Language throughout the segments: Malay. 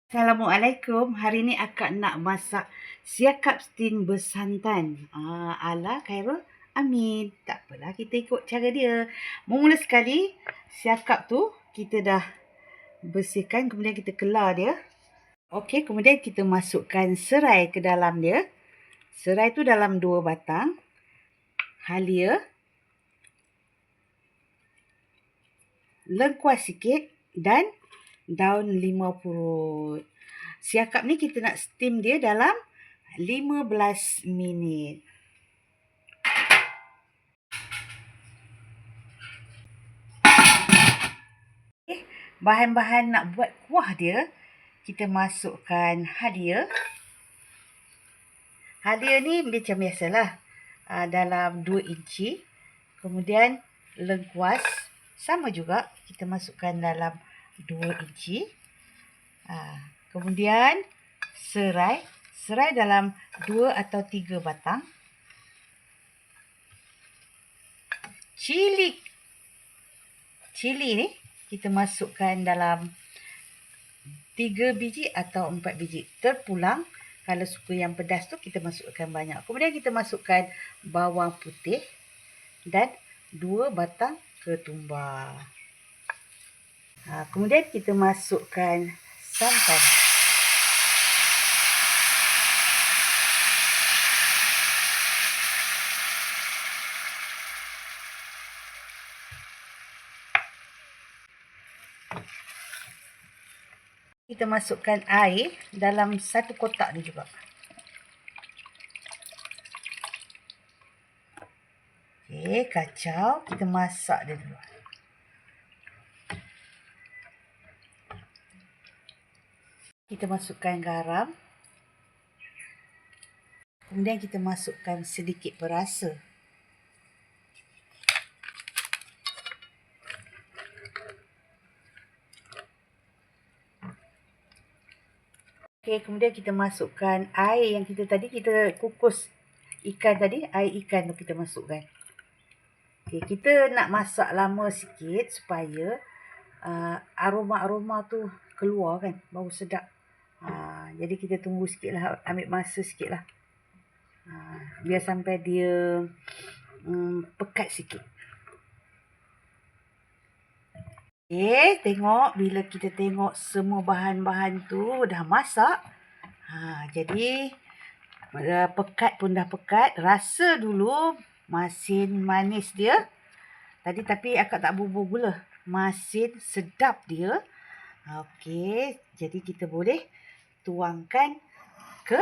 Assalamualaikum. Hari ni akak nak masak siakap steam bersantan. Ala Khairul Amin. Tak apalah, kita ikut cara dia. Mula sekali, siakap tu kita dah bersihkan, kemudian kita kelar dia. Okey, kemudian kita masukkan serai ke dalam dia. Serai tu dalam 2 batang. Halia. Lengkuas sikit dan daun 5 purut. Siakap ni kita nak steam dia dalam 15 minit. Bahan-bahan nak buat kuah dia, kita masukkan halia. Halia ni macam biasalah, dalam 2 inci. Kemudian lengkuas, sama juga kita masukkan dalam 2 inci. Kemudian serai dalam 2 atau 3 batang. Cili ni kita masukkan dalam 3 biji atau 4 biji. Terpulang, kalau suka yang pedas tu kita masukkan banyak. Kemudian kita masukkan bawang putih dan 2 batang ketumbar. Kemudian kita masukkan santan. Kita masukkan air dalam 1 kotak ni juga. Okey, kacau. Kita masak dia dulu. Kita masukkan garam. Kemudian kita masukkan sedikit perasa. Okey, kemudian kita masukkan air yang kita kukus ikan tadi, air ikan tu kita masukkan. Okey, kita nak masak lama sikit supaya aroma-aroma tu keluar kan, bau sedap. Jadi kita tunggu sikitlah, ambil masa sikitlah. Biar sampai dia pekat sikit. Tengok, bila kita tengok semua bahan-bahan tu dah masak. Jadi pekat pun dah pekat. Rasa dulu masin manis dia. Tapi akak tak bubur gula. Masin sedap dia. Okey, jadi kita boleh tuangkan ke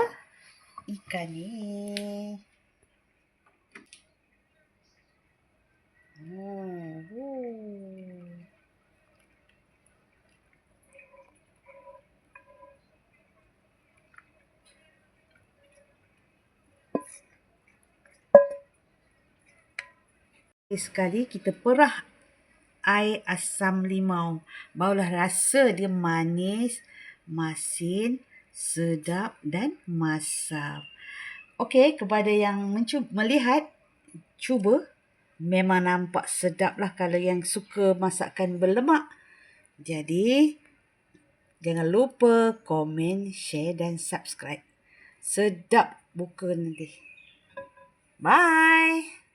ikan ni. Sekali kita perah air asam limau. Barulah rasa dia manis, masin, sedap dan masam. Okey, kepada yang melihat, cuba. Memang nampak sedap lah kalau yang suka masakan berlemak. Jadi, jangan lupa komen, share dan subscribe. Sedap buka nanti. Bye!